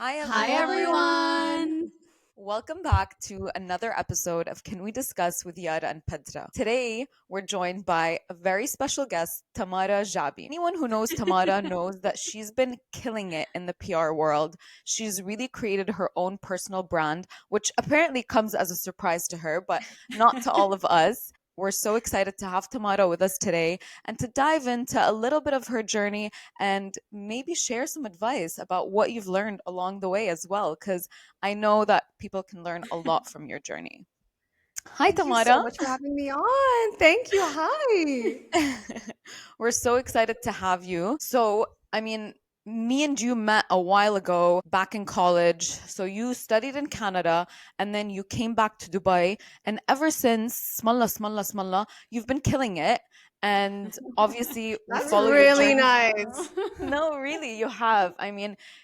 Hi, Hi, everyone. everyone. Welcome back to another episode of Can We Discuss with Yara and Petra. Today, we're joined by a very special guest, Tamara Jabi. Anyone who knows Tamara knows that she's been killing it in the PR world. She's really created her own personal brand, which apparently comes as a surprise to her, but not to all of us. We're so excited to have Tamara with us today and to dive into a little bit of her journey and maybe share some advice about what you've learned along the way as well. Because I know that people can learn a lot from your journey. Hi, Thank you so Tamara. much for having me on. Thank you. Hi. We're so excited to have you. Me and you met a while ago back in college. So you studied in Canada and then you came back to Dubai. And ever since, smallah, smallah, smallah, you've been killing it. And obviously, we That's follow your really journey. nice. No, really, you have.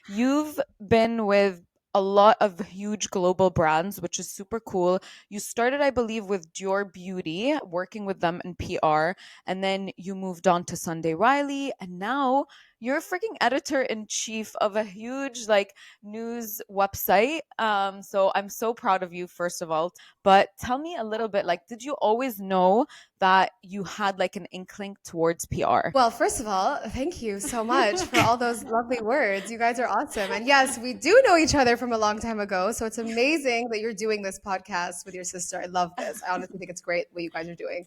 You've been with a lot of huge global brands, which is super cool. You started, I believe, with Dior Beauty, working with them in PR, and then you moved on to Sunday Riley, and now you're a freaking editor in chief of a huge news website. So I'm so proud of you, first of all. But tell me a little bit, like, did you always know that you had like an inkling towards PR? Well, first of all, thank you so much for all those lovely words. You guys are awesome. And yes, we do know each other from a long time ago. So it's amazing that you're doing this podcast with your sister. I love this. I honestly think it's great what you guys are doing.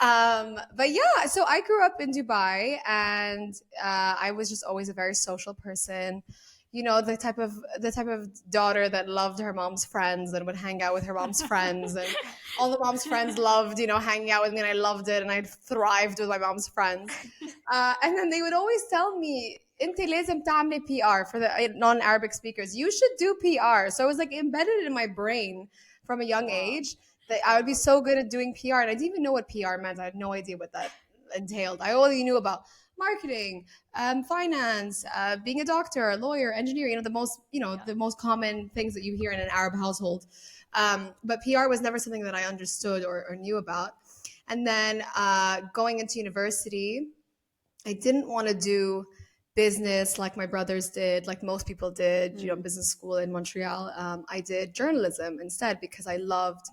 But yeah, so I grew up in Dubai and I was just always a very social person. You know, the type of daughter that loved her mom's friends and would hang out with her mom's friends, and all the mom's friends loved, hanging out with me, and I loved it, and I thrived with my mom's friends. And then they would always tell me, "Inti لازم تعملي PR," for the non-Arabic speakers. You should do PR. So it was like embedded in my brain from a young Wow. age that I would be so good at doing PR, and I didn't even know what PR meant. I had no idea what that entailed. I only knew about marketing, finance, being a doctor, a lawyer, engineer. The most common things that you hear in an Arab household. But PR was never something that I understood or knew about. And then going into university, I didn't want to do business like my brothers did, like most people did, business school in Montreal. I did journalism instead because I loved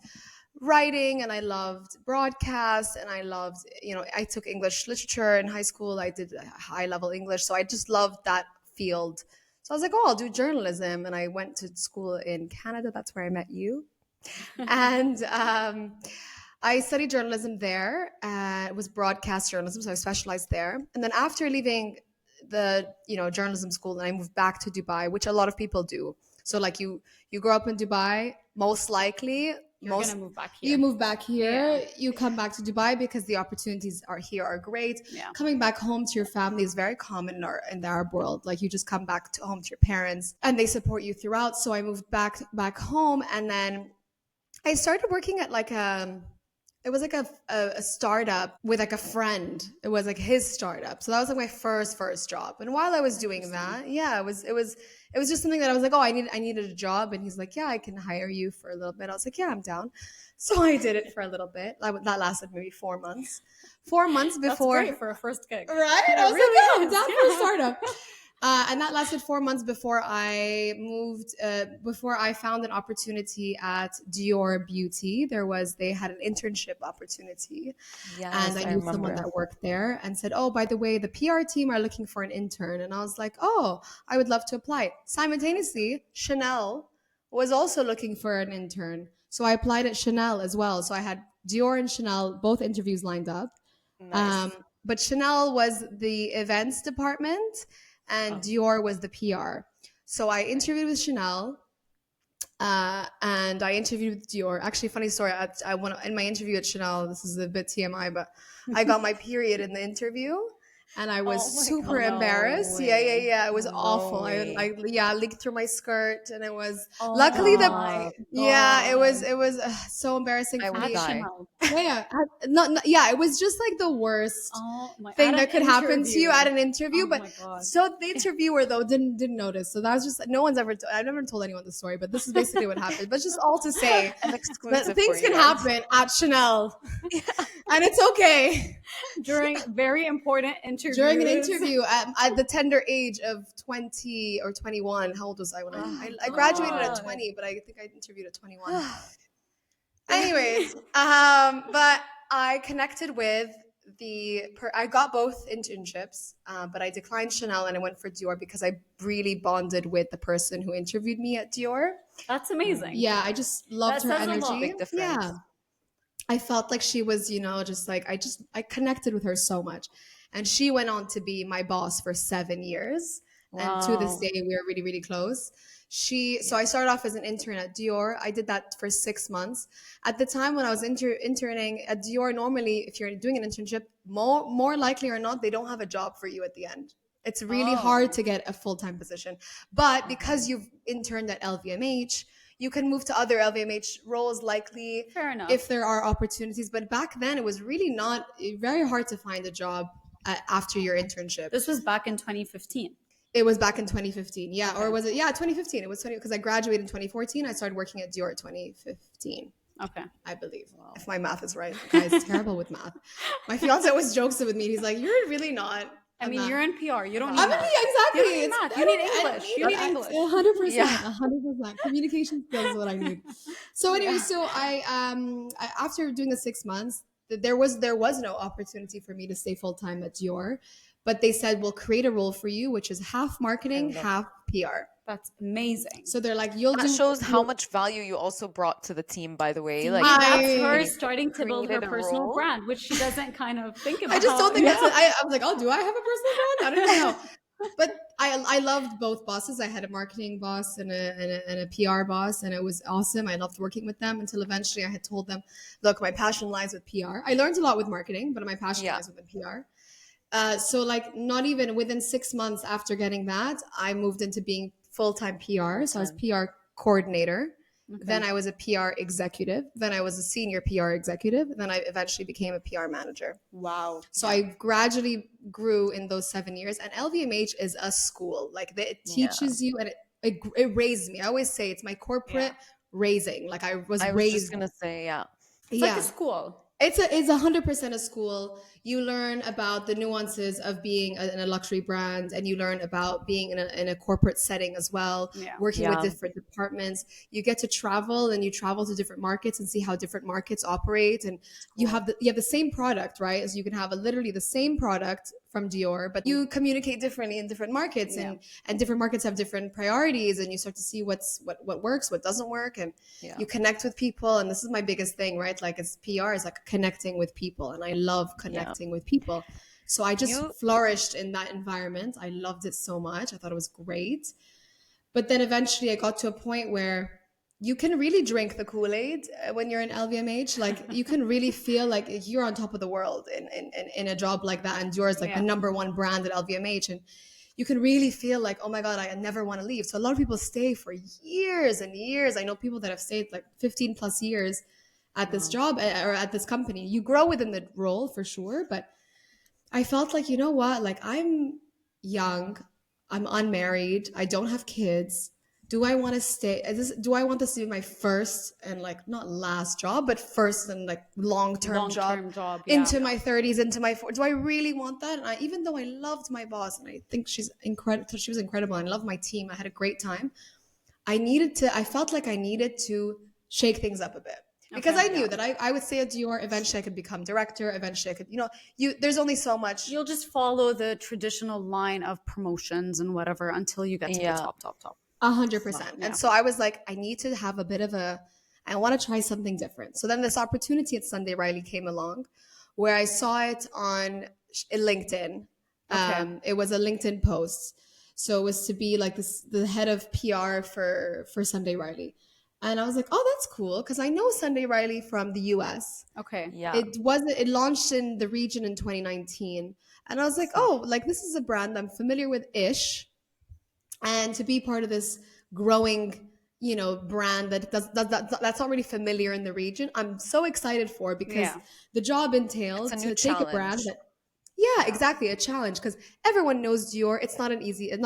writing and I loved broadcast and I loved, I took English literature in high school. I did high level English. So I just loved that field. So I was like, oh, I'll do journalism. And I went to school in Canada. That's where I met you. And I studied journalism there. It was broadcast journalism, so I specialized there. And then after leaving the journalism school, then I moved back to Dubai, which a lot of people do. So like you grow up in Dubai, most likely You're gonna move back you here. move back here, Yeah. you come back to Dubai because the opportunities are here are great. Yeah. Coming back home to your family is very common in the Arab world. Like you just come back to home to your parents and they support you throughout. So I moved back home, and then I started working at it was like a startup with like a friend. It was like his startup. So that was like my first job. And while I was doing that, yeah, it was just something that I was like, oh, I needed a job. And he's like, yeah, I can hire you for a little bit. I was like, yeah, I'm down. So I did it for a little bit. That lasted maybe 4 months. 4 months That's before, great for a first gig. right? Yeah, I was really like, yeah, I'm is. down for a Yeah. startup. And that lasted 4 months before I moved, before I found an opportunity at Dior Beauty. They had an internship opportunity. And Yes, I I knew someone remember. that worked there and said, oh, by the way, the PR team are looking for an intern. And I was like, oh, I would love to apply. Simultaneously, Chanel was also looking for an intern. So I applied at Chanel as well. So I had Dior and Chanel, both interviews lined up. Nice. But Chanel was the events department and Oh. Dior was the PR. So I interviewed with Chanel, and I interviewed with Dior. Actually, funny story. I went in my interview at Chanel. This is a bit TMI, but I got my period in the interview, and I was Oh my super God. embarrassed. No Yeah. It was way. awful. No way. I leaked through my skirt, and it was Oh luckily the my yeah. It was God. it was so embarrassing I for would At me. die. Chanel. Yeah. Yeah. It was just like the worst Oh my. thing At that an could happen to you interview. at an interview. Oh But my God. so the interviewer though didn't notice. So that was just no one's ever. I've never told anyone the story, but this is basically what happened. But just all to say An that exclusive for things you can guys. happen at Chanel, Yeah. and it's okay. During very important during an interviews. interview at the tender age of 20 or 21. How old was I when Oh my I graduated at God. 20, but I think I interviewed at 21. Anyways, but I connected with I got both internships, but I declined Chanel and I went for Dior because I really bonded with the person who interviewed me at Dior. That's amazing. Yeah, I just loved That her says a lot. energy. Big difference. Yeah. I felt like she was, just like I connected with her so much. And she went on to be my boss for 7 years. And to this Wow. day, we are really, really close. So I started off as an intern at Dior. I did that for 6 months. At the time when I was interning at Dior, normally, if you're doing an internship, more likely or not, they don't have a job for you at the end. It's really hard to get a full-time position. But because you've interned at LVMH, you can move to other LVMH roles likely Fair enough. if there are opportunities. But back then, it was really not very hard to find a job after your internship. This was back in 2015. It was back in 2015. Yeah. Okay. Or was it? Yeah, 2015. It was 20 because I graduated in 2014. I started working at Dior at 2015. Okay. I believe. If my math is right. Guys, terrible with math. My fiance always jokes with me. He's like, you're really not. I mean, you're in PR. You don't need I'm math. exactly. You don't need math. You need English. You need English. 100%. Yeah. 100%. Communication skills is what I need. So anyway, so after doing the 6 months, there was no opportunity for me to stay full time at Dior, but they said we'll create a role for you, which is half marketing, half PR. That's amazing. So they're like, That shows how much value you also brought to the team, by the way. Like that's her starting to build her created a personal role. brand, which she doesn't kind of think about. I just don't think that's it. I was like, oh, do I have a personal brand? I don't know. But I loved both bosses. I had a marketing boss and a PR boss, and it was awesome. I loved working with them until eventually I had told them, look, my passion lies with PR. I learned a lot with marketing, but my passion lies with PR. So like not even within 6 months after getting that, I moved into being full-time PR. So I was PR coordinator. Okay. Then I was a PR executive. Then I was a senior PR executive. Then I eventually became a PR manager. Wow. So I gradually grew in those 7 years. And LVMH is a school. Like it teaches you and it raised me. I always say it's my corporate raising. Like I was raised. Just going to say, It's like a school. It's 100% a school. You learn about the nuances of being in a luxury brand, and you learn about being in a corporate setting as well, working with different departments. You get to travel, and you travel to different markets and see how different markets operate. And you have the same product, right? So you can have literally the same product from Dior, but you communicate differently in different markets, and different markets have different priorities, and you start to see what works, what doesn't work, and you connect with people. And this is my biggest thing, right? Like it's PR is like connecting with people, and I love connecting with people. So I just flourished in that environment. I loved it so much. I thought it was great. But then eventually I got to a point where you can really drink the Kool-Aid when you're in LVMH. Like you can really feel like you're on top of the world in a job like that. And Dior is like the number one brand at LVMH. And you can really feel like, oh my God, I never want to leave. So a lot of people stay for years and years. I know people that have stayed like 15 plus years at this job or at this company. You grow within the role for sure. But I felt like, you know what? Like I'm young, I'm unmarried, I don't have kids. Do I want to stay? Do I want this to be my first and like not last job, but first and like long-term job into my 30s, into my 40s? Do I really want that? And even though I loved my boss and I think she's incredible, she was incredible. And I loved my team. I had a great time. I felt like I needed to shake things up a bit. Because I knew that I would stay at Dior. Eventually, I could become director. Eventually, I could, there's only so much. You'll just follow the traditional line of promotions and whatever until you get to the top. 100%. And so I was like, I need to have a bit of I want to try something different. So then this opportunity at Sunday Riley came along where I saw it on LinkedIn. It was a LinkedIn post. So it was to be like the head of PR for Sunday Riley. And I was like, oh, that's cool. Because I know Sunday Riley from the US. Okay. Yeah. It launched in the region in 2019. And I was like, oh, like this is a brand I'm familiar with-ish. And to be part of this growing, brand that's already familiar in the region, I'm so excited for because the job entails to take a brand that, exactly, a challenge because everyone knows Dior. It's not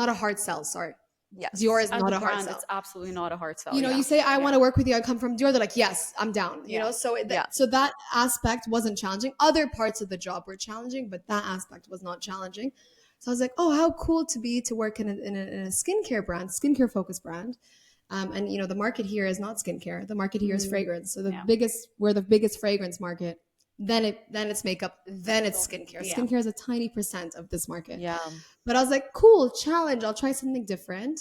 a hard sell. Sorry. Dior Yes. is As not a a hard brand, sell. it's absolutely not a hard sell. You know, Yeah. you say, I want Yeah. to work with you, I come from Dior, they're like, yes, I'm down. You Yeah. know, so Yeah. so that aspect wasn't challenging. Other parts of the job were challenging, but that aspect was not challenging. So I was like, oh, how cool to work in a skincare brand, skincare focused brand. And you know, the market here is not skincare. The market here is fragrance. So Yeah. we're the biggest fragrance market. Then it's makeup. Then it's skincare. Yeah. Skincare is a tiny percent of this market. Yeah. But I was like, cool, challenge. I'll try something different.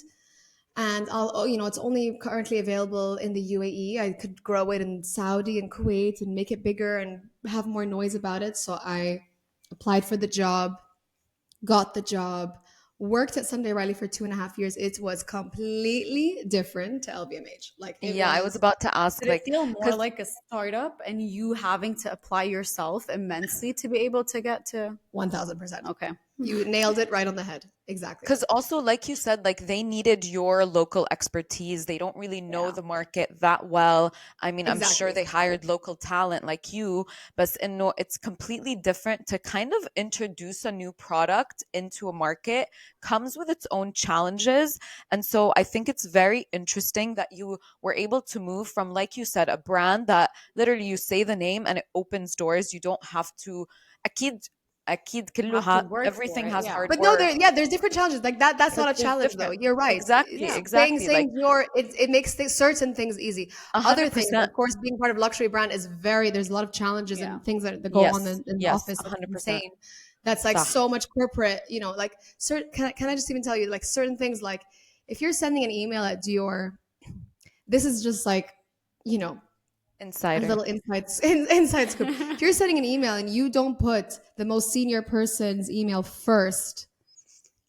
And you know, it's only currently available in the UAE. I could grow it in Saudi and Kuwait and make it bigger and have more noise about it. So I applied for the job, got the job, worked at Sunday Riley for 2.5 years. It was completely different to LVMH. Like it Yeah, I was was about to ask, Did it like, feel more because like a startup and you having to apply yourself immensely to be able to get to? 1000%. Okay. You nailed it right on the head. Exactly. because also, like you said, like they needed your local expertise. They don't really know Yeah. the market that well. I mean, I'm sure Exactly. they hired local talent like you, but no, it's completely different to kind of introduce a new product into a market, comes with its own challenges. And so I think it's very interesting that you were able to move from, like you said, a brand that literally you say the name and it opens doors. You don't have to. أكيد أكيد Have to work for everything it. has Yeah. hard But no, work. there's different challenges. Like that's But not a there's challenge though. different. You're right. Exactly, Yeah. Saying exactly. Like saying your it makes certain things easy. Other things, 100%. of course, being part of luxury brand is there's a lot of challenges Yeah. and things that go on Yes, in the yes, office that's 100%. insane. That's like صح. so much corporate, you know, like certain can I just even tell you like certain things like if you're sending an email at Dior, this is just like, you know, a Insider. little inside scoop. If you're sending an email and you don't put the most senior person's email first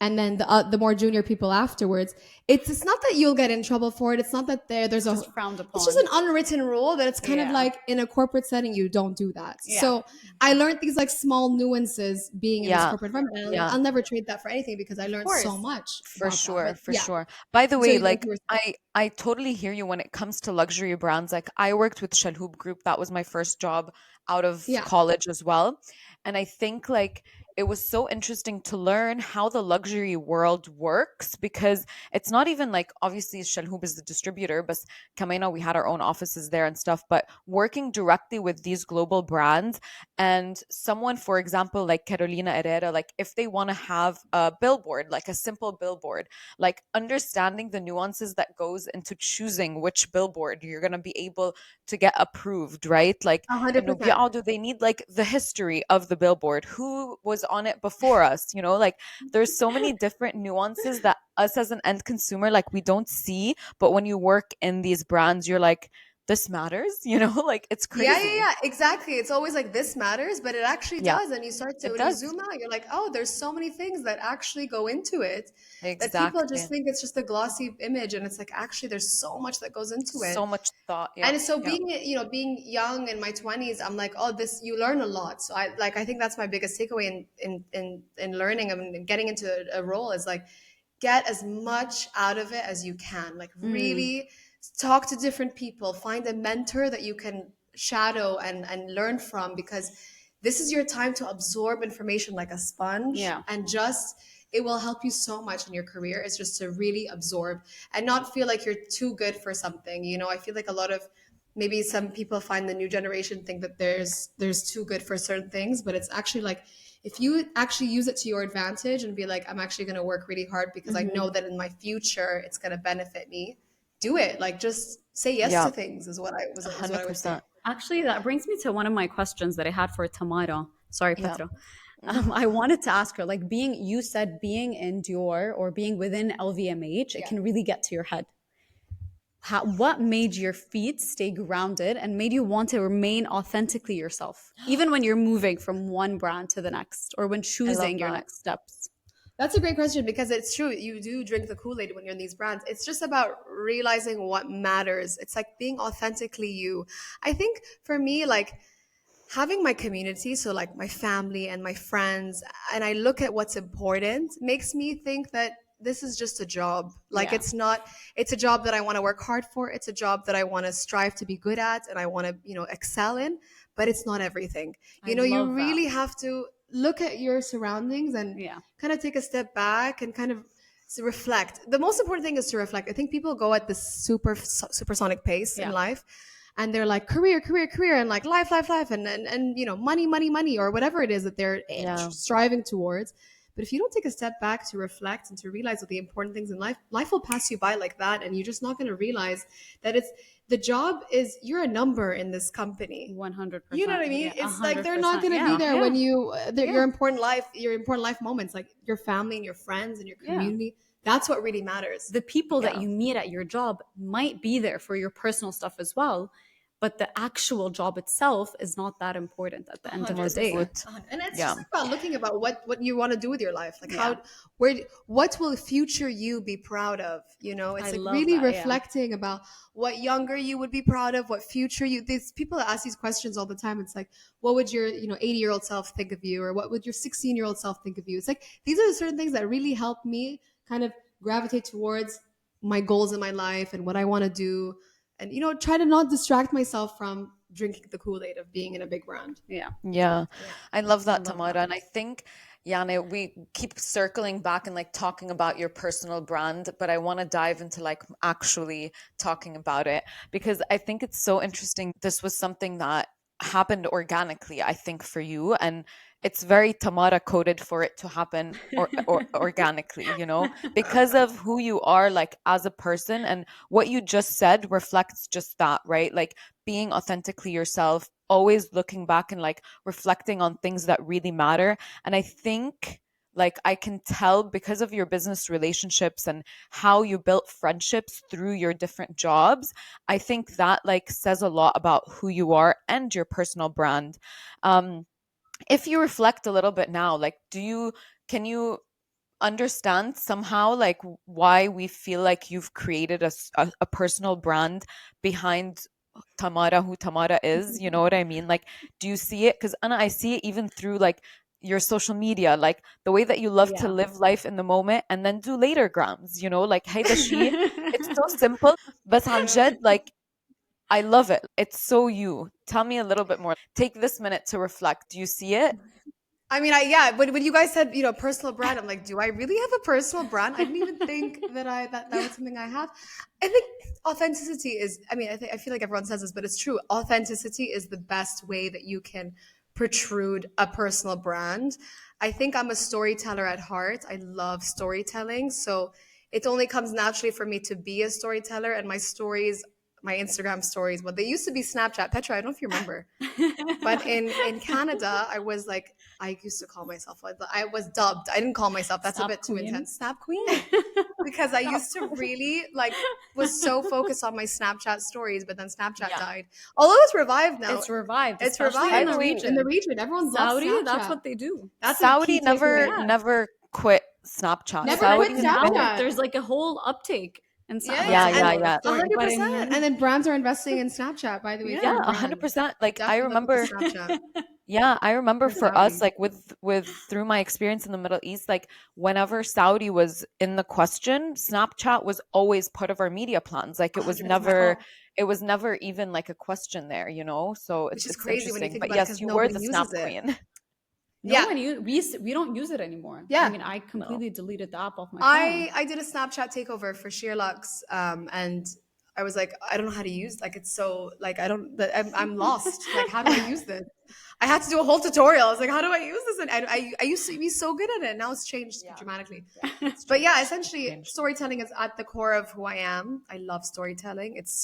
and then the more junior people afterwards, it's not that you'll get in trouble for it. It's not that there's It's a just frowned it's just upon. an unwritten rule that it's kind of Yeah. like in a corporate setting you don't do that. Yeah. So I learned these like small nuances being in this Yeah, corporate environment, and yeah, I'll never trade that for anything because I Of learned so course. much for about that. sure, But for yeah, sure. By the so way, like like you were I totally hear you when it comes to luxury brands. Like I worked with SheerLuxe Group. That was my first job out of yeah, college as well. And I think like it was so interesting to learn how the luxury world works because it's not even like obviously SheerLuxe is the distributor, but Kamena, we had our own offices there and stuff, but working directly with these global brands and someone, for example, like Carolina Herrera, like if they want to have a billboard, like a simple billboard, like understanding the nuances that goes into choosing which billboard you're going to be able to get approved, right? Like, and 100%. do they need like the history of the billboard? Who was on it before us? You know, like there's so many different nuances that us as an end consumer, like we don't see, but when you work in these brands, you're like, this matters, you know, like it's crazy. Yeah, exactly. It's always like this matters, but it actually Yeah, does. And you start to, it when you does. zoom out, you're like, oh, there's so many things that actually go into it that people just Exactly. think it's just a glossy image. And it's like, actually, there's so much that goes into it. So much thought. Yeah. And so Yeah. being young in my 20s, I'm like, oh, this, you learn a lot. So I think that's my biggest takeaway in learning and getting into a role is like, get as much out of it as you can. Like Mm. really talk to different people, find a mentor that you can shadow and learn from because this is your time to absorb information like a sponge Yeah. and just it will help you so much in your career. It's just to really absorb and not feel like you're too good for something. You know, I feel like a lot of maybe some people find the new generation think that there's too good for certain things, but it's actually like if you actually use it to your advantage and be like, I'm actually going to work really hard because I know that in my future it's going to benefit me. Do it. Like just say yes Yeah. to things is what I would say. 100%. Actually, that brings me to one of my questions that I had for Tamara. Sorry, Yeah. Petra. I wanted to ask her, like, you said being in Dior or being within LVMH, it Yeah. can really get to your head. What made your feet stay grounded and made you want to remain authentically yourself, even when you're moving from one brand to the next or when I love choosing your that. next steps? That's a great question because it's true. You do drink the Kool-Aid when you're in these brands. It's just about realizing what matters. It's like being authentically you. I think for me, like having my community, so like my family and my friends, and I look at what's important, makes me think that this is just a job. Like Yeah, it's not, it's a job that I want to work hard for. It's a job that I want to strive to be good at and I want to, you know, excel in, but it's not everything. I You know, you love that. really have to look at your surroundings and Yeah. kind of take a step back and kind of to reflect. The most important thing is to reflect. I think people go at this supersonic pace in Yeah. life, and they're like career, career, career, and like life, life, life, and you know, money, money, money, or whatever it is that they're Yeah. striving towards. But if you don't take a step back to reflect and to realize what the important things in life, life will pass you by like that, and you're just not going to realize that it's the job is you're a number in this company. 100%. You know what I mean? Yeah, It's like they're not 100%. going to be Yeah. there Yeah. when you Yeah. your important life moments, like your family and your friends and your Yeah. community. That's what really matters. The people that Yeah. you meet at your job might be there for your personal stuff as well, but the actual job itself is not that important at the end of the day. 100%. And it's Yeah. just about looking about what you want to do with your life. Like Yeah. what will future you be proud of? You know, it's I like love really that, yeah. reflecting about what younger you would be proud of, what future you, these people that ask these questions all the time. It's like, what would your, 80-year-old self think of you? Or what would your 16-year-old self think of you? It's like, these are the certain things that really help me kind of gravitate towards my goals in my life and what I want to do. And, try to not distract myself from drinking the Kool-Aid of being in a big brand. Yeah. Yeah. Yeah. I love I that, love Tamara. that. And I think, Yana, we keep circling back and like talking about your personal brand, but I want to dive into like actually talking about it because I think it's so interesting. This was something that happened organically, I think, for you. And it's very Tamara coded for it to happen or organically, because of who you are like as a person. And what you just said reflects just that, right? Like being authentically yourself, always looking back and like reflecting on things that really matter. And I think like I can tell because of your business relationships and how you built friendships through your different jobs, I think that like says a lot about who you are and your personal brand. If you reflect a little bit now, like can you understand somehow like why we feel like you've created a personal brand behind Tamara, who Tamara is? You know what I mean? Like, do you see it? Because Anna, I see it even through like your social media, like the way that you love to Yeah. live life in the moment and then do later grams, like hey the she. It's so simple, but عن جد, like I love it. It's so you. Tell me a little bit more. Take this minute to reflect. Do you see it? I mean, when you guys said, personal brand, I'm like, do I really have a personal brand? I didn't even think that was something I have. I think authenticity is, I mean, I feel like everyone says this, but it's true. Authenticity is the best way that you can protrude a personal brand. I think I'm a storyteller at heart. I love storytelling. So it only comes naturally for me to be a storyteller, and my Instagram stories, but they used to be Snapchat. Petra, I don't know if you remember. But in Canada, I used to call myself, I was dubbed. I didn't call myself. That's a Snap bit too queen. intense. Snap queen. Because I used to really was so focused on my Snapchat stories, but then Snapchat Yeah. died. Although it's revived now. It's revived. It's especially revived in the region. In the region. Everyone loves Saudi, Snapchat. that's what they do. That's a Saudi key takeaway. never quit Snapchat. Never Saudi quit Now Snapchat. there's like a whole uptake in Saudi. Yeah, yeah, yeah. 100%. And then brands are investing in Snapchat, by the way. Yeah, for your brand. 100%. Like I Definitely look remember, into Snapchat. yeah, I remember For for us, Saudi. like with through my experience in the Middle East, like whenever Saudi was in the question, Snapchat was always part of our media plans. Like it was 100%. never even like a question there, So Which is it's crazy when you interesting. think But about it, yes, because you were nobody the Snap uses it. queen. No one we don't use it anymore. Yeah. I mean, I completely deleted the app off my phone. I did a Snapchat takeover for SheerLuxe, and I was like, I don't know how to use. Like, it's so like I'm lost. Like, how do I use this? I had to do a whole tutorial. I was like, how do I use this? And I used to be so good at it. Now it's changed dramatically. But yeah, essentially, storytelling is at the core of who I am. I love storytelling. It's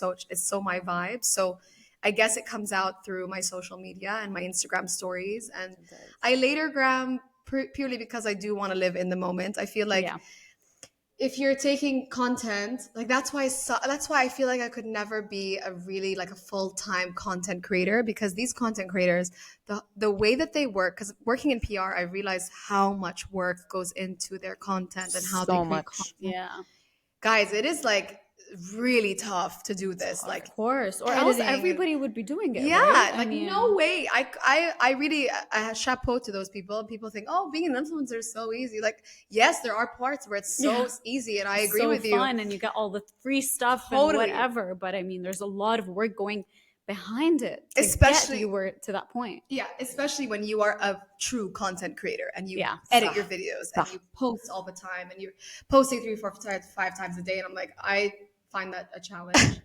so my vibe. So I guess it comes out through my social media and my Instagram stories. And I later gram purely because I do want to live in the moment. I feel like Yeah. if you're taking content, like that's why I feel like I could never be a really like a full-time content creator, because these content creators, the way that they work, because working in PR, I realized how much work goes into their content and how they So create much. content. Yeah. Guys, it is like really tough to do this. Of Like, course. Or else editing. everybody would be doing it. yeah, right? like no way. I really chapeau to those people. People think, oh, being an influencer is so easy. Like, yes, there are parts where it's so easy, and I agree so with you. fun, and you get all the free stuff Totally. and whatever. But I mean, there's a lot of work going behind it to get Especially- you were to that point. Yeah, especially when you are a true content creator and you Yeah. edit your videos and you post all the time and you're posting 3, 4, 5 times a day. And I'm like, I find that a challenge.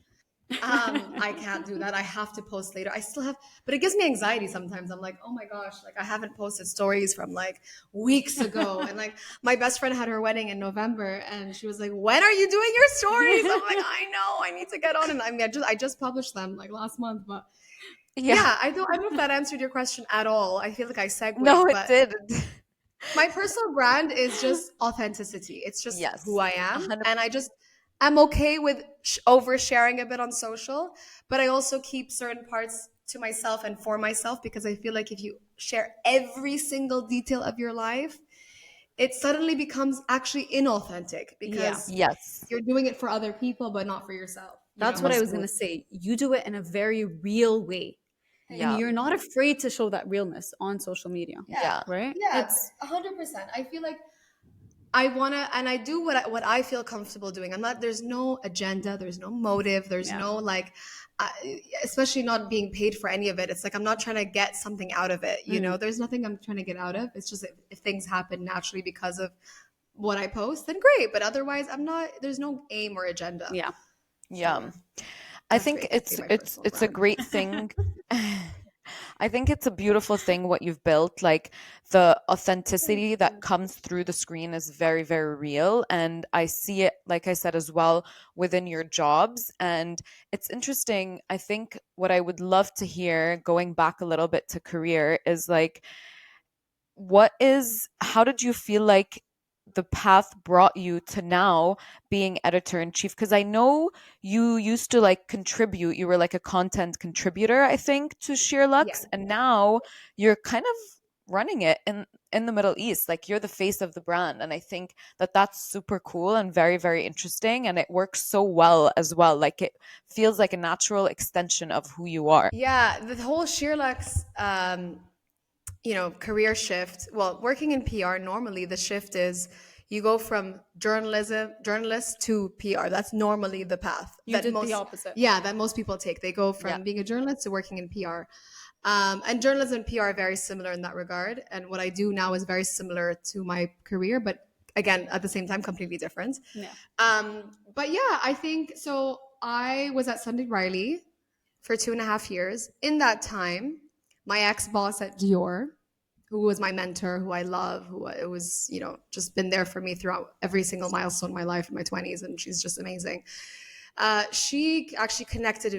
I can't do that. I have to post later. I still have, but it gives me anxiety sometimes. I'm like, oh my gosh, like I haven't posted stories from like weeks ago. And like my best friend had her wedding in November and she was like, when are you doing your stories? I'm like, I know, I need to get on. And I mean, I just published them like last month, but yeah, I don't know if that answered your question at all. I feel like I segued, No, it but did. my personal brand is just authenticity. It's just Yes, who I am. 100%. And I'm okay with oversharing a bit on social, but I also keep certain parts to myself and for myself because I feel like if you share every single detail of your life, it suddenly becomes actually inauthentic because Yes. you're doing it for other people, but not for yourself. That's what I was going to say. You do it in a very real way. Yeah. And you're not afraid to show that realness on social media. Yeah. Right? Yeah, It's 100%. I feel like I want to, and I do what I feel comfortable doing. There's no agenda, there's no motive, there's no like, especially not being paid for any of it. It's like, I'm not trying to get something out of it. You know, there's nothing I'm trying to get out of. It's just if things happen naturally because of what I post, then great. But otherwise, there's no aim or agenda. yeah. Yeah. I think basically my personal it's a brand. great thing. I think it's a beautiful thing what you've built. Like the authenticity that comes through the screen is very, very real. And I see it, like I said, as well within your jobs. And it's interesting. I think what I would love to hear, going back a little bit to career, is like, how did you feel like the path brought you to now being editor in chief? Because I know you used to like contribute, you were like a content contributor, I think, to SheerLuxe, Yeah. and now you're kind of running it in the Middle East. Like you're the face of the brand, and I think that that's super cool and very, very interesting, and it works so well as well. Like it feels like a natural extension of who you are. Yeah, the whole SheerLuxe, career shift. Well, working in PR, normally the shift is you go from journalist to PR. That's normally the path. You did the opposite. Yeah, that most people take. They go from Yeah. being a journalist to working in PR. And journalism and PR are very similar in that regard. And what I do now is very similar to my career, but again, at the same time, completely different. Yeah. But yeah, I think so. I was at Sunday Riley for 2.5 years. In that time, my ex-boss at Dior, who was my mentor, who I love, who it was, just been there for me throughout every single milestone in my life in my 20s, and she's just amazing. She actually connected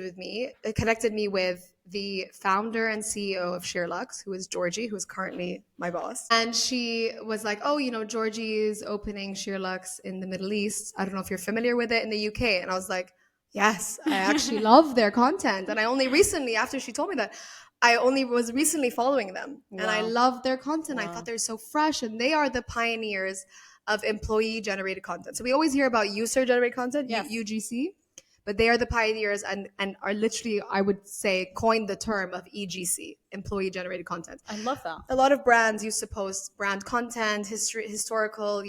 me with the founder and CEO of SheerLuxe, who is Georgie, who is currently my boss. And she was like, oh, Georgie is opening SheerLuxe in the Middle East. I don't know if you're familiar with it in the UK. And I was like, yes, I actually love their content. And I only recently, after she told me that, I only was recently following them. And I love their content. I thought they're so fresh, and they are the pioneers of employee generated content. So we always hear about user generated content, UGC, but they are the pioneers and are literally, I would say, coined the term of EGC, employee generated content. I love that. A lot of brands used to post brand content, historical,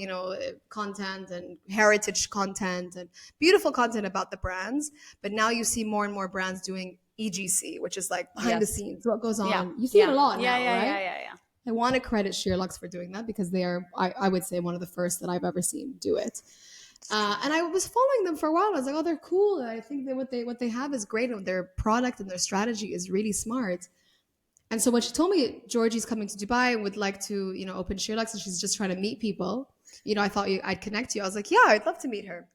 content and heritage content and beautiful content about the brands. But now you see more and more brands doing EGC, which is like behind the scenes, what goes on. Yeah. You see it a lot Yeah, now, yeah, right? yeah. I want to credit SheerLuxe for doing that because they are, I would say, one of the first that I've ever seen do it. And I was following them for a while. I was like, oh, they're cool. And I think that what they have is great. And their product and their strategy is really smart. And so when she told me Georgie's coming to Dubai and would like to, open SheerLuxe, and she's just trying to meet people, I thought I'd connect you. I was like, yeah, I'd love to meet her.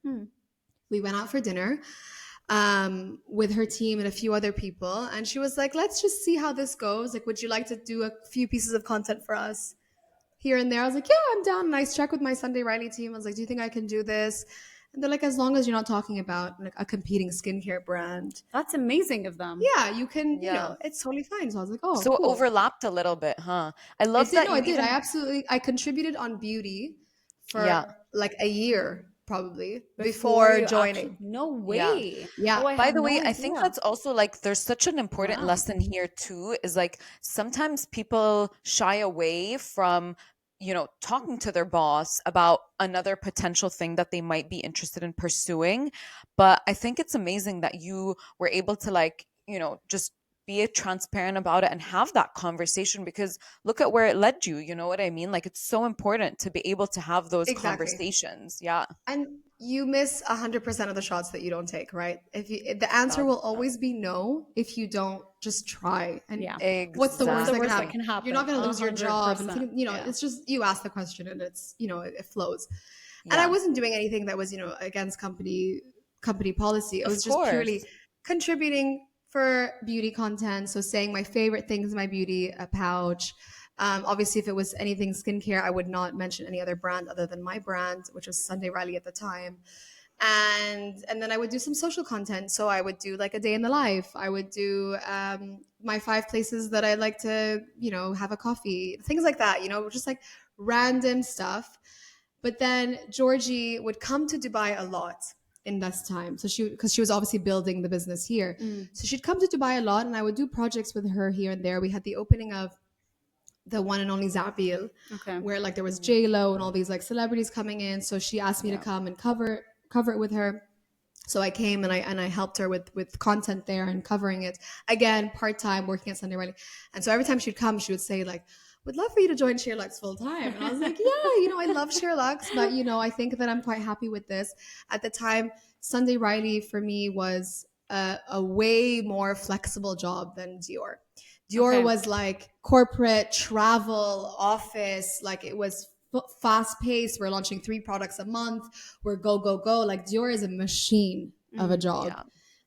We went out for dinner with her team and a few other people. And she was like, let's just see how this goes. Like, would you like to do a few pieces of content for us here and there? I was like, yeah, I'm down. Nice check with my Sunday Riley team. I was like, do you think I can do this? And they're like, as long as you're not talking about like a competing skincare brand. That's amazing of them. Yeah, you can, it's totally fine. So I was like, oh, So cool. it overlapped a little bit, huh? I love that. No, I did. I contributed on beauty for like a year probably before joining. No way. Yeah. Oh, By the way, I think that's also like there's such an important lesson here too, is like sometimes people shy away from talking to their boss about another potential thing that they might be interested in pursuing. But I think it's amazing that you were able to like just be transparent about it and have that conversation, because look at where it led you. You know what I mean? Like, it's so important to be able to have those Exactly. conversations. Yeah. And you miss 100% of the shots that you don't take, right? The answer will always be no if you don't just try. And Yeah. what's the worst The that can worst that happen? can happen. You're not going to lose your job, and 100%. Yeah. it's just you ask the question and it's it flows. And I Yeah. wasn't doing anything that was against company policy. It Of was just purely course. contributing for beauty content. So saying my favorite things in my beauty pouch. Obviously, if it was anything skincare, I would not mention any other brand other than my brand, which was Sunday Riley at the time. And then I would do some social content. So I would do like a day in the life. I would do my 5 places that I like to, have a coffee, things like that. Just like random stuff. But then Georgie would come to Dubai a lot in this time. So because she was obviously building the business here. So she'd come to Dubai a lot, and I would do projects with her here and there. We had the opening of the one and only Zabil, Okay. where like there was J Lo and all these like celebrities coming in. So she asked me to Yeah. come and cover it with her. So I came and I helped her with content there and covering it again part time, working at Sunday Riley. And so every time she'd come, she would say like, "Would love for you to join SheerLuxe full time." And I was like, "Yeah, I love SheerLuxe, but I think that I'm quite happy with this." At the time, Sunday Riley for me was a way more flexible job than Dior. Dior Okay. was like corporate travel office, like it was fast paced. We're launching 3 products a month. We're go go go. Like Dior is a machine of a job, Yeah.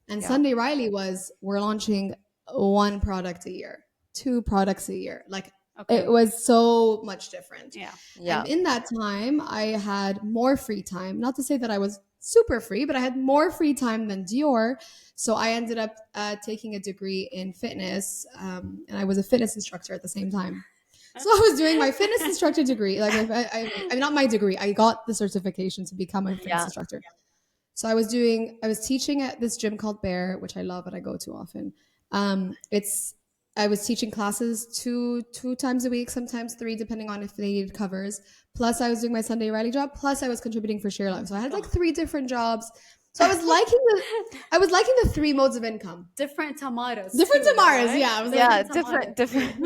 and Yeah. Sunday Riley was we're launching 1 product a year, 2 products a year. Like Okay. it was so much different. Yeah. Yeah. And in that time, I had more free time. Not to say that I was super free, but I had more free time than Dior. So I ended up taking a degree in fitness, and I was a fitness instructor at the same time. So I was doing my fitness instructor degree. Like I not my degree. I got the certification to become a fitness Yeah. instructor. So I was teaching at this gym called Bear, which I love and I go to often. I was teaching classes two times a week, sometimes 3, depending on if they needed covers. Plus, I was doing my Sunday Riley job. Plus, I was contributing for SheerLuxe. So I had like 3 different jobs. So I was liking the 3 modes of income. Different Tamaras. Different too, Tamaras, right? yeah. I was Yeah. like, Different.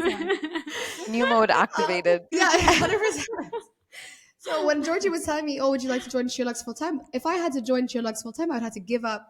New mode activated. yeah, 100%. So when Georgie was telling me, "Oh, would you like to join SheerLuxe full time?" If I had to join SheerLuxe full time, I would have to give up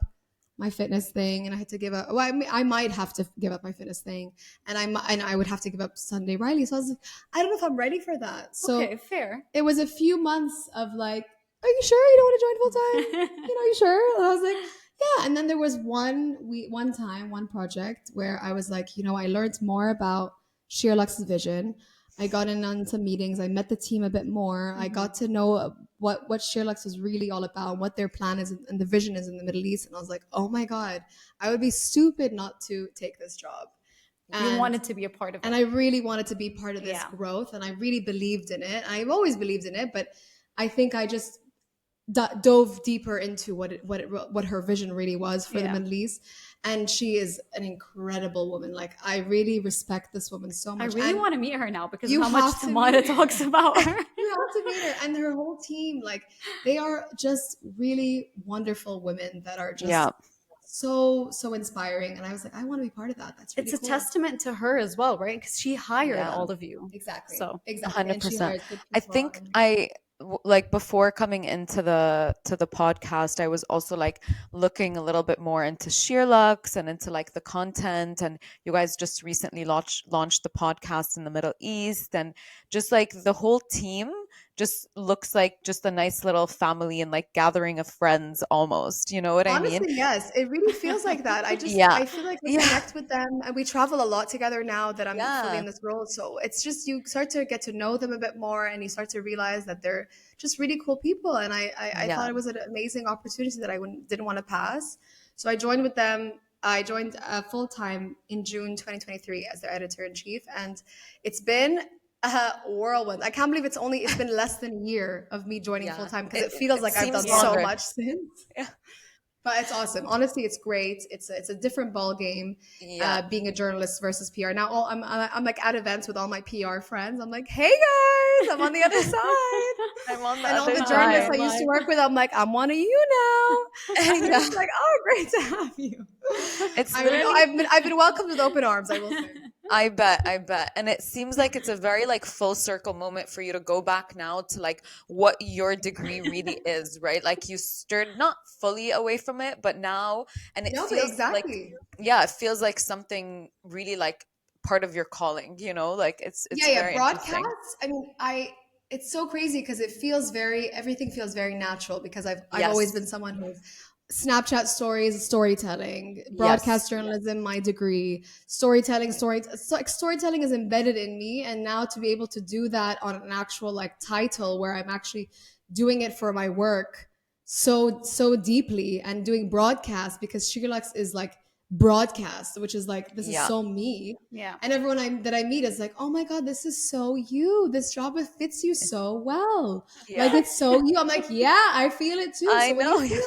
my fitness thing, and I had to give up. Well, I might have to give up my fitness thing, and I would have to give up Sunday Riley. So I was like, I don't know if I'm ready for that. So Okay, fair. it was a few months of like, "Are you sure you don't want to join full time? Are you sure?" And I was like, "Yeah." And then there was one project where I was like, I learned more about SheerLuxe's vision. I got in on some meetings. I met the team a bit more. I got to know what SheerLuxe is really all about, what their plan is and the vision is in the Middle East. And I was like, oh my God, I would be stupid not to take this job. You wanted to be a part of it. And I really wanted to be part of this Yeah. growth. And I really believed in it. I've always believed in it, but I think I just dove deeper into what her vision really was for the Yeah. Middle East. And she is an incredible woman. Like, I really respect this woman so I much. really And want to meet her now because you of how much have to Tamara meet her. talks about her. You have to meet her and her whole team. Like, they are just really wonderful women that are just Yeah. so inspiring. And I was like, I want to be part of that. That's really It's a cool. testament to her as well, right? Because she hired Yeah. all of you. Exactly. So Exactly. And she 100%. hires good I people think and- like before coming into the podcast, I was also like looking a little bit more into SheerLuxe and into like the content. And you guys just recently launched the podcast in the Middle East, and just like the whole team just looks like just a nice little family and like gathering of friends almost. You know what I mean? Honestly, yes, it really feels like that. Yeah. I feel like I Yeah. connect with them, and we travel a lot together now that I'm fully Yeah. in this role. So it's just you start to get to know them a bit more, and you start to realize that they're just really cool people. And I Yeah. thought it was an amazing opportunity that didn't want to pass. So I joined with them. I joined full time in June 2023 as their editor in chief, and it's been a whirlwind. I can't believe it's been less than a year of me joining Yeah. full time, because it It feels like I've seems done so longer. much since. Yeah. But it's awesome. Honestly, it's great. It's a different ball game, Yeah. being a journalist versus PR. Now, I'm like at events with all my PR friends. I'm like, hey guys, I'm on the other side. I'm on the And all other the journalists side. I used to work with, I'm like, I'm one of you now. And they're Yeah. just like, oh, great to have you. It's literally I've been welcomed with open arms, I will say. I bet. And it seems like it's a very like full circle moment for you to go back now to like what your degree really is, right? Like you stirred not fully away from it, but now, and it No, but feels like, exactly. yeah, it feels like something really like part of your calling, like it's Yeah, very interesting. broadcasts. I mean, it's so crazy because everything feels very natural because I've always Yes. been someone who's Snapchat stories, storytelling, Yes. broadcast journalism, my degree, storytelling, storytelling is embedded in me, and now to be able to do that on an actual like title where I'm actually doing it for my work so deeply and doing broadcast because SheerLuxe is like broadcast, which is like this is Yeah. so me. Yeah. And everyone that I meet is like, oh my God, this is so you. This job it fits you so well. Like Yeah. it's so you. I'm like, yeah, I feel it too. I So when you know. feel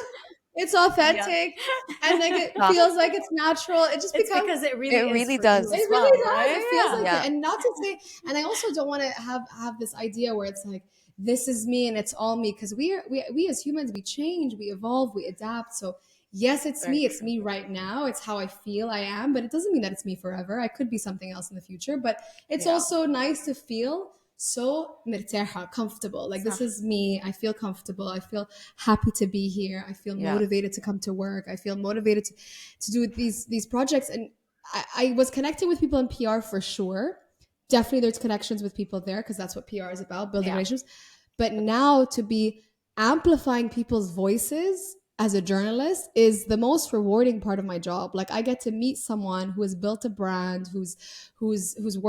it's Yeah. authentic and like it Stop. feels like it's natural, it just It's becomes because it really It is really for you does. as it well, really does. It feels right? like Yeah. it. And not to say, and I also don't want to have this idea where it's like, this is me and it's all me. Because we as humans, we change, we evolve, we adapt. So yes, it's Very me. It's true. me right now. It's how I feel I am. But it doesn't mean that it's me forever. I could be something else in the future. But it's Yeah. also nice to feel so مرتاحة, comfortable. Like this صح. is me. I feel comfortable. I feel happy to be here. I feel Yeah. motivated to come to work. I feel motivated to do these projects. And I was connecting with people in PR for sure. Definitely there's connections with people there because that's what PR is about, building Yeah. relationships. But now to be amplifying people's voices as a journalist is the most rewarding part of my job. Like I get to meet someone who has built a brand, who's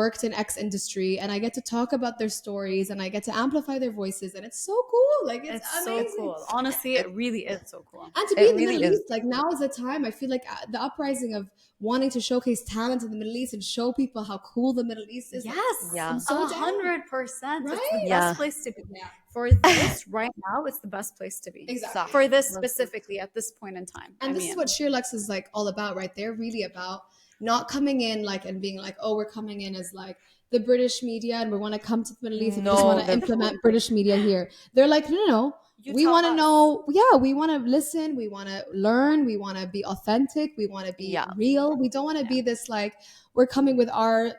worked in X industry, and I get to talk about their stories and I get to amplify their voices, and it's so cool. Like it's It's so amazing. cool. Honestly, it really is so cool. And to be It in the really Middle is. East, like now is the time. I feel like the uprising of wanting to showcase talent in the Middle East and show people how cool the Middle East is. Like, Yes, Yeah. I'm so down. 100%. It's the Right? Yeah. best place to be. Yeah. For this right now, it's the best place to be. Exactly. For this specifically at this point in time. And this is what SheerLuxe is like all about, right? They're really about not coming in like and being like, oh, we're coming in as like the British media and we want to come to the Middle East and we just No, want to they're implement British media here. They're like, no. You We tell want to us. know, yeah, we want to listen, we want to learn, we want to be authentic, we want to be Yeah. real. We don't want to be this like, we're coming with our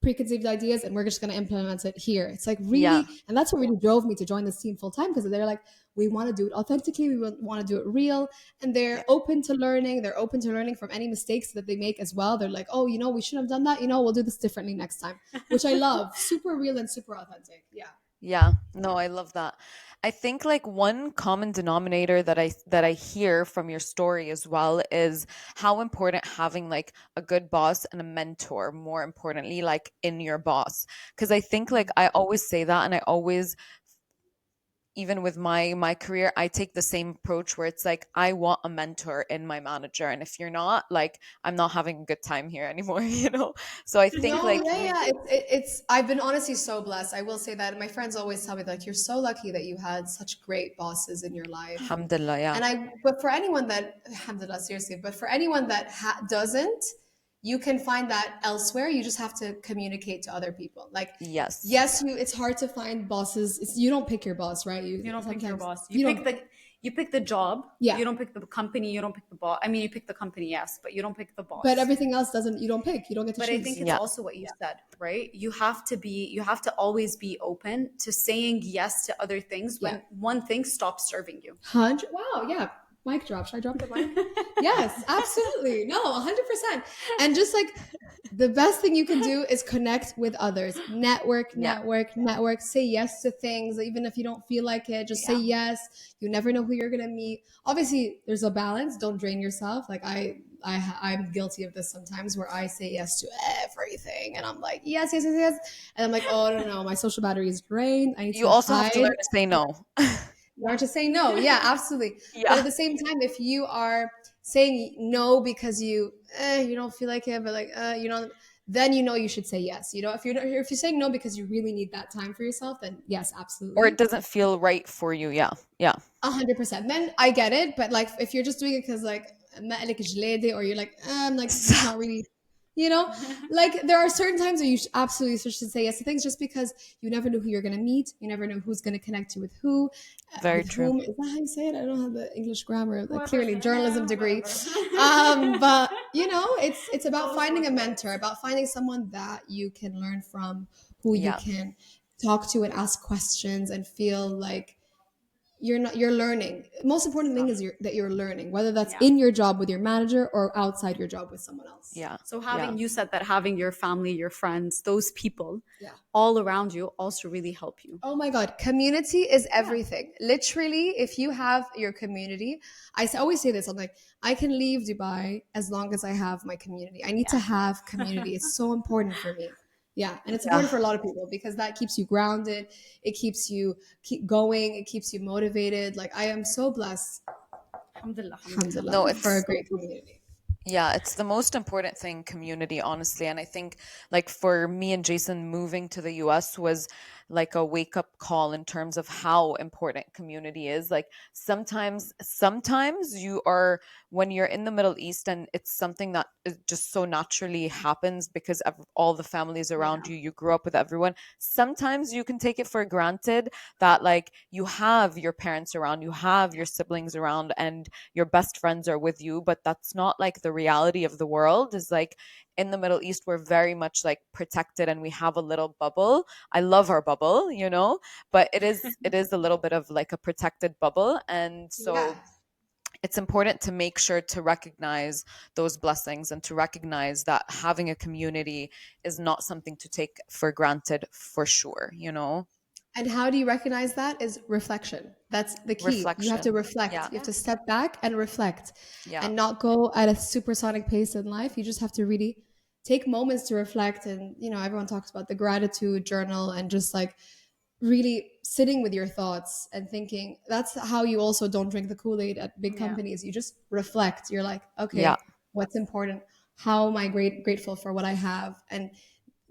preconceived ideas and we're just going to implement it here. It's like really, Yeah. and that's what really drove me to join this team full time because they're like, we want to do it authentically, we want to do it real, and they're open to learning. They're open to learning from any mistakes that they make as well. They're like, oh, we shouldn't have done that. We'll do this differently next time, which I love. Super real and super authentic. Yeah. Yeah. No, I love that. I think like one common denominator that I hear from your story as well is how important having like a good boss and a mentor, more importantly, like in your boss. Because I think like I always say that, and I always, even with my career, I take the same approach where it's like I want a mentor in my manager, and if you're not, like I'm not having a good time here anymore. So I think No, like yeah. It's. I've been honestly so blessed. I will say that my friends always tell me like you're so lucky that you had such great bosses in your life. alhamdulillah, yeah. But for anyone that, alhamdulillah, seriously, but for anyone that doesn't, you can find that elsewhere. You just have to communicate to other people. Like, Yes. yes, it's hard to find bosses. You don't pick your boss, right? You don't pick your sometimes- boss. you You pick the job. Yeah. You don't pick the company. You don't pick the boss. I mean, you pick the company, yes, but you don't pick the boss. But everything else you don't pick. You don't get to But choose. I think it's Yeah. also what you said, right? You have to always be open to saying yes to other things when one thing stops serving you. 100. Wow. Yeah. Mic drop. Should I drop the mic? Yes, absolutely. No, 100%. And just like the best thing you can do is connect with others. Network. Say yes to things, even if you don't feel like it. Just say yes. You never know who you're gonna meet. Obviously, there's a balance. Don't drain yourself. Like I'm guilty of this sometimes, where I say yes to everything, and I'm like yes, and I'm like, oh no, my social battery is drained. I need You to also hide. have to learn to say no. Learn to say no. Yeah, absolutely. Yeah. But at the same time, if you are saying no because you don't feel like it, but like then you know you should say yes. You know, if you're saying no because you really need that time for yourself, then yes, Or it absolutely. doesn't feel right for you. Yeah. Yeah. 100%. Then I get it, but like if you're just doing it because like مقلك جلادي, or you're like, I'm like just not really, you know, like there are certain times where you absolutely should say yes to things, just because you never know who you're gonna meet, you never know who's gonna connect you Very with true. whom. Is that how you say it? I don't have the English grammar, like clearly Whoever's journalism degree. But you know, it's about finding a mentor, about finding someone that you can learn from, who you Yeah. can talk to and ask questions and feel like you're learning. Most important thing is that you're learning, whether that's Yeah. in your job with your manager or outside your job with someone else. Yeah. So Yeah. having, you said that having your family, your friends, those people Yeah. all around you also really help you. Oh my God, community is everything. Literally, if you have your community, always say this. I'm like, I can leave Dubai as long as I have my community. I need to have community. It's so important for me. Yeah, and it's Yeah. important for a lot of people because that keeps you grounded. It keeps you keep going. It keeps you motivated. Like I am so blessed, Alhamdulillah, alhamdulillah. No, alhamdulillah, for a it's great community. yeah, it's the most important thing, community, honestly. And I think, like, for me and Jason, moving to the US was like a wake up call in terms of how important community is. Like, sometimes you are, when you're in the Middle East, and it's something that is just so naturally happens because of all the families around Yeah. you, you grew up with everyone. Sometimes you can take it for granted that, like, you have your parents around, you have your siblings around, and your best friends are with you, but that's not like the reality of the world. Is like, in the Middle East we're very much like protected, and we have a little bubble. I love our bubble, but it is a little bit of like a protected bubble. And Yeah. so it's important to make sure to recognize those blessings, and to recognize that having a community is not something to take for granted, for sure. And how do you recognize that? Is reflection. That's the key. You have to Reflection. reflect. Yeah. You have to step back and reflect Yeah. and not go at a supersonic pace in life. You just have to really take moments to reflect. And, everyone talks about the gratitude journal and just like really sitting with your thoughts and thinking. That's how you also don't drink the Kool-Aid at big Yeah. companies. You just reflect. You're like, Yeah. okay, what's important? How am I grateful for what I have? And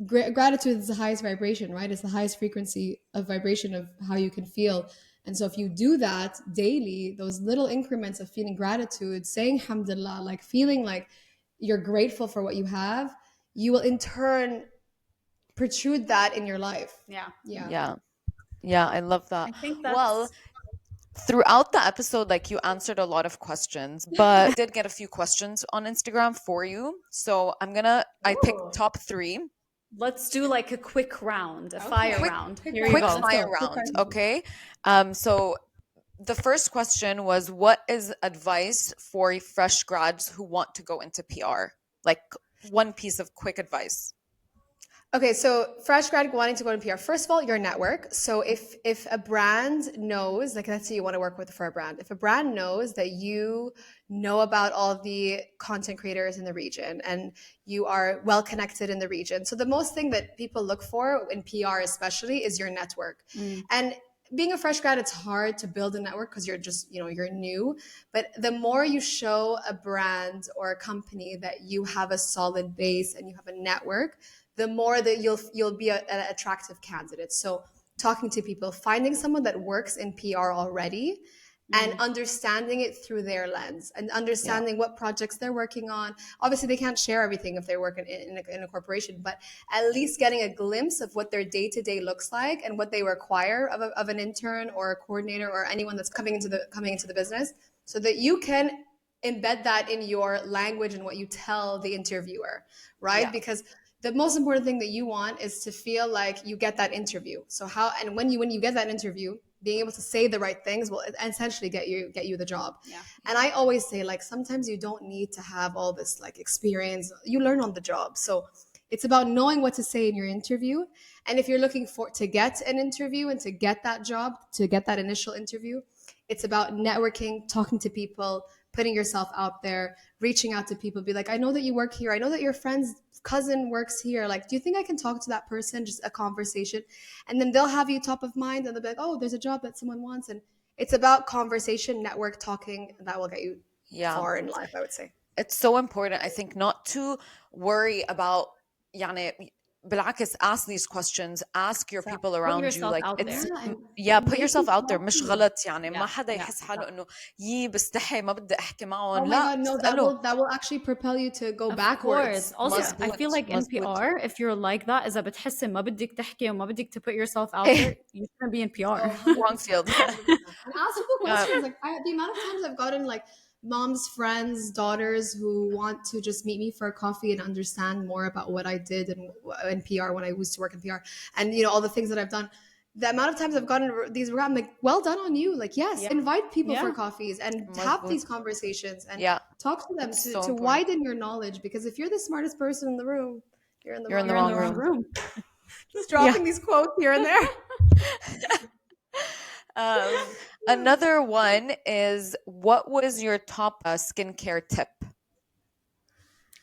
gratitude is the highest vibration, right? It's the highest frequency of vibration of how you can feel. And so if you do that daily, those little increments of feeling gratitude, saying alhamdulillah, like feeling like you're grateful for what you have, you will in turn protrude that in your life. Yeah. Yeah. Yeah. Yeah, I love that. I think Well, that's throughout the episode, like, you answered a lot of questions, but did get a few questions on Instagram for you. So I picked Ooh. top three. Let's do like a quick round, a fire Okay. Quick, round. Quick Here you quick fire. go. Let's fire go. Quick round. fire. Okay. So the first question was, what is advice for fresh grads who want to go into PR? Like, one piece of quick advice. Okay, so fresh grad wanting to go into PR. First of all, your network. So if a brand knows, like let's say you want to work with for a brand, if a brand knows that you know about all the content creators in the region and you are well connected in the region. So the most thing that people look for in PR especially is your network. Mm. And being a fresh grad, it's hard to build a network because you're just, you're new. But the more you show a brand or a company that you have a solid base and you have a network, the more that you'll be an attractive candidate. So talking to people, finding someone that works in PR already and understanding it through their lens and Yeah. understanding what projects they're working on. Obviously, they can't share everything if they work in a corporation, but at least getting a glimpse of what their day-to-day looks like and what they require of an intern or a coordinator or anyone that's coming into the business, so that you can embed that in your language and what you tell the interviewer, right? Yeah. Because the most important thing that you want is to feel like you get that interview. So when you get that interview, being able to say the right things will essentially get you the job. Yeah. And I always say, like, sometimes you don't need to have all this like experience. You learn on the job. So it's about knowing what to say in your interview. And if you're looking for to get an interview and to get that job, to get that initial interview, it's about networking, talking to people, putting yourself out there, reaching out to people, be like, I know that you work here. I know that your friend's cousin works here. Like, do you think I can talk to that person? Just a conversation. And then they'll have you top of mind and they'll be like, oh, there's a job that someone wants. And it's about conversation, network, talking. That will get you Yeah. far in life, I would say. It's so important, I think, not to worry about يعني بالعكس ask these questions, ask your صح. people Put around you, yourself like out it's there. Yeah, and yeah, put make yourself it out there. مش fun. غلط يعني ما Yeah, حدا yeah, يحس حاله صح. انه بستحي ما بدي احكي معهم. Oh my لا God, no, اسأله. that will actually propel you to go Of backwards. course. Also, Yeah. I feel مزبوط like in مزبوط. PR, if you're like that, إذا بتحسي ما بدك تحكي وما بدك to put yourself out there, you shouldn't be in PR. Oh, 100%. wrong field. 100%. And ask people Yeah. questions. Like the amount of times I've gotten like moms, friends, daughters who want to just meet me for a coffee and understand more about what I did in PR when I used to work in PR, and all the things that I've done. The amount of times I've gotten these, I'm like, well done on you. Like, yes, Yeah. invite people for Yeah. coffees and have مزبوط. these conversations and Yeah, talk to them it's to, so to important. widen your knowledge. Because if you're the smartest person in the room, you're in the You're in the wrong You're in the wrong wrong room. room. Just dropping these quotes here and there. Another one is, what was your top skincare tip?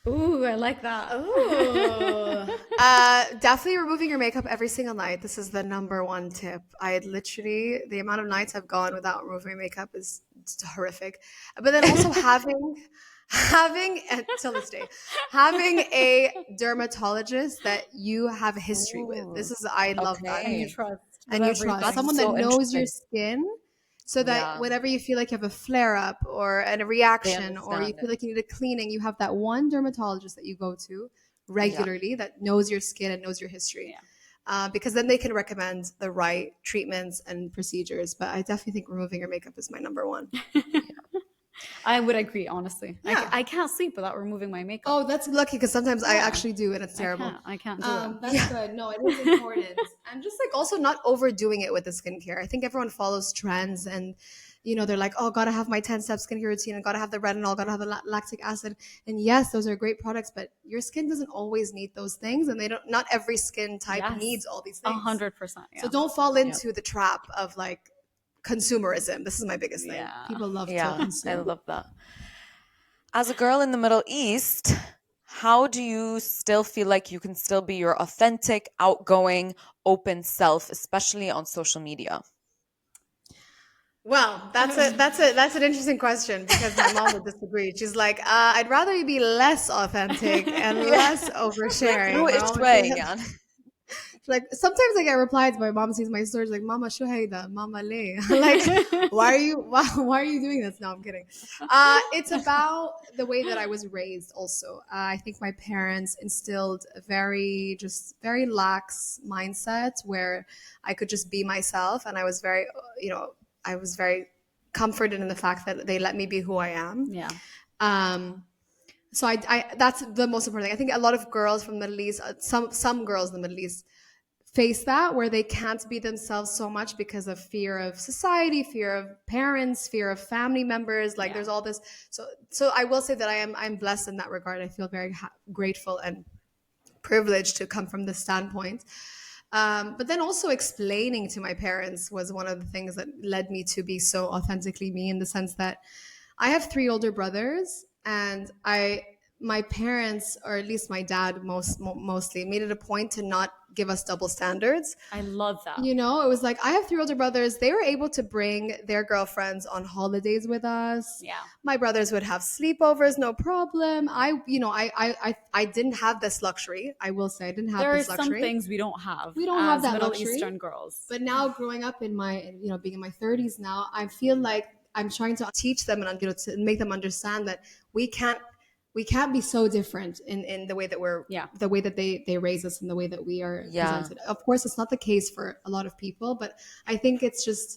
Ooh, I like that. Ooh. Definitely removing your makeup every single night. This is the number one tip. The amount of nights I've gone without removing makeup is horrific. But then also and till this day, having a dermatologist that you have a history with. Ooh, This is, I love that. And you okay. trust And with you trust everything. someone so that knows your interesting. skin, so that Yeah, whenever you feel like you have a flare up or a they reaction, or you understand feel it. like you need a cleaning, you have that one dermatologist that you go to Yeah, regularly that knows your skin and knows your history. Yeah. Because then they can recommend the right treatments and procedures. But I definitely think removing your makeup is my number one. I would agree, honestly. Yeah. I can't sleep without removing my makeup. Oh, that's lucky, because sometimes I Yeah. actually do, and it's terrible. I can't do it. That's good. No, it is important. And just like also not overdoing it with the skincare. I think everyone follows trends and they're like, oh, gotta have my 10-step skincare routine and gotta have the retinol, gotta have the lactic acid. And yes, those are great products, but your skin doesn't always need those things. And not every skin type Yes. needs all these things. 100%. So Yeah. don't fall into the trap of like consumerism. This is my biggest thing. Yeah. People love to yeah, I consume. love that. As a girl in the Middle East, how do you still feel like you can still be your authentic, outgoing, open self, especially on social media? Well, that's an interesting question, because my mom would disagree. She's like, I'd rather you be less authentic and Yeah. less oversharing. شو My mom would شوي say, يعني. like, sometimes I get replies. My mom sees my stories like, "Mama, شو هيدا? Mama ليه?" Like, why are you doing this? No, I'm kidding. It's about the way that I was raised. Also, I think my parents instilled a very lax mindset where I could just be myself, and I was I was very comforted in the fact that they let me be who I am. Yeah. So that's the most important thing. I think a lot of girls from the Middle East, some girls in the Middle East face that, where they can't be themselves so much because of fear of society, fear of parents, fear of family members. Like, Yeah. there's all this. So I will say that I'm blessed in that regard. I feel very grateful and privileged to come from this standpoint. But then also explaining to my parents was one of the things that led me to be so authentically me, in the sense that I have 3 older brothers, and my parents, or at least my dad mostly, made it a point to not give us double standards. I love that. It was like, I have 3 older brothers. They were able to bring their girlfriends on holidays with us. Yeah. My brothers would have sleepovers, no problem. I didn't have this luxury. I will say I didn't have There are this some luxury. things we don't have. We don't have as that Middle luxury. Eastern girls. But now, growing up in my, being in my 30s now, I feel like I'm trying to teach them and to make them understand that we can't be so different in the way that the way that they raise us and the way that we are presented. Of course, it's not the case for a lot of people, but I think it's just,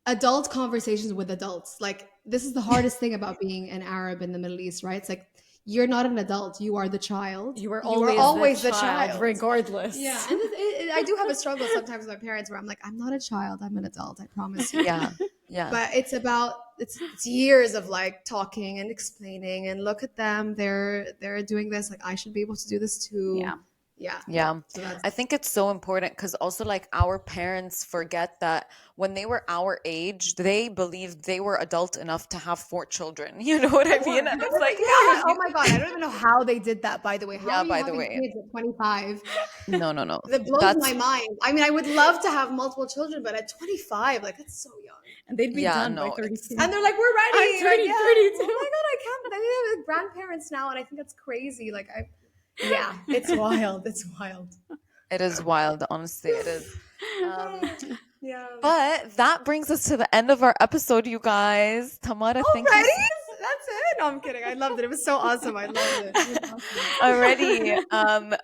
adult conversations with adults. Like, this is the hardest thing about being an Arab in the Middle East, right? It's like, you're not an adult, you are the child. You are always the child, regardless. Yeah, and I do have a struggle sometimes with my parents, where I'm like, I'm not a child, I'm an adult, I promise you. Yeah. But it's years of like talking and explaining, and look at them, they're doing this, like, I should be able to do this too. Yeah. So I think it's so important, because also, like, our parents forget that when they were our age, they believed they were adult enough to have 4 children. You know what I mean? And it's like, oh my God, I don't even know how they did that, by the way. How are you by the having way. kids at 25? No. That blows my mind. I mean, I would love to have multiple children, but at 25, like, that's so young. And they'd be done by no, 32. And they're like, we're ready. I'm turning Like, 32. Oh my God, I can't. They have grandparents now, and I think that's crazy. Like, Yeah, it's wild. It's wild. It is wild, honestly. It is. Yeah. But that brings us to the end of our episode, you guys. Tamara, thank you. Already? That's it? No, I'm kidding. I loved it. It was so awesome. I loved it. It was awesome. Already.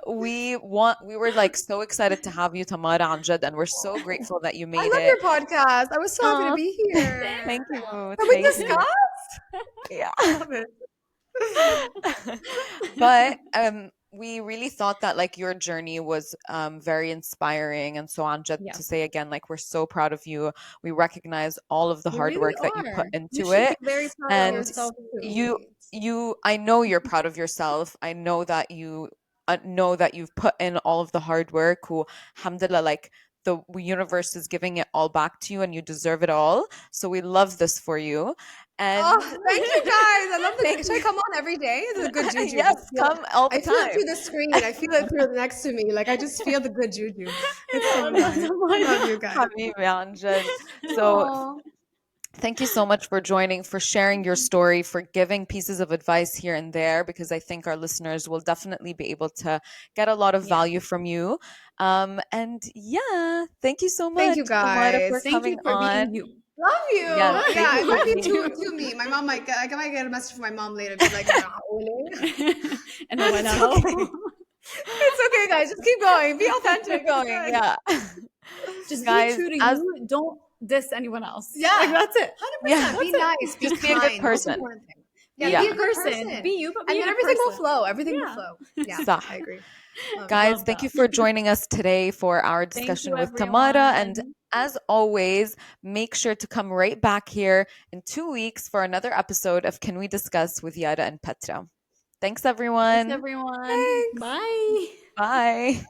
We were like so excited to have you, Tamara, Amjad, and we're so grateful that you I made love it. your podcast. I was so happy to Aw, be here. thank you. Can we Thank you. discuss? Yeah. I love it. But we really thought that like your journey was very inspiring and so on. Just Yeah. to say again, like we're so proud of you. We recognize all of the You hard really work that you put are. You into should be it. very proud of And yourself too. you I know you're proud of yourself. I know that you know that you've put in all of the hard work. Who, alhamdulillah, like the universe is giving it all back to you and you deserve it all. So we love this for you. And Oh, thank you guys. I love the. Should I come on every day? It's a good juju. yes, Just feel it. come all the I feel it time. through the screen. I feel it through next to me. Like I just feel the good juju. It's so Oh, nice. no, I love you guys. Habibi Amjad. So Aw. thank you so much for joining, for sharing your story, for giving pieces of advice here and there, because I think our listeners will definitely be able to get a lot of Yeah. value from you. And yeah, thank you so Thank much, you Tamara, for guys. Thank you coming for being on. you. Love you. Yes, thank Yeah, you it for might be being too me. My mom might. I might get a message from my mom later. Be like, "معقولة?" And It's when okay. It's okay, guys. Just keep going. Be authentic. keep going. Yeah. just Guys, be true to as you. Don't diss anyone else. Yeah. Like that's it. 100%. yeah, Be nice. Be just be a good kind. Most person. important thing. Yeah, Be Yeah. be a a good person. person. Be you, but be And a then good everything will person. flow. Everything will Yeah. flow. Yeah, Sah. I agree. Love it. Guys, Love thank you that. for joining us today for our Thank discussion you, with Tamara. And everyone. as always, make sure to come right back here in 2 weeks for another episode of Can We Discuss with Yara and Petra. Thanks, everyone. Thanks, everyone. Thanks. Bye. Bye.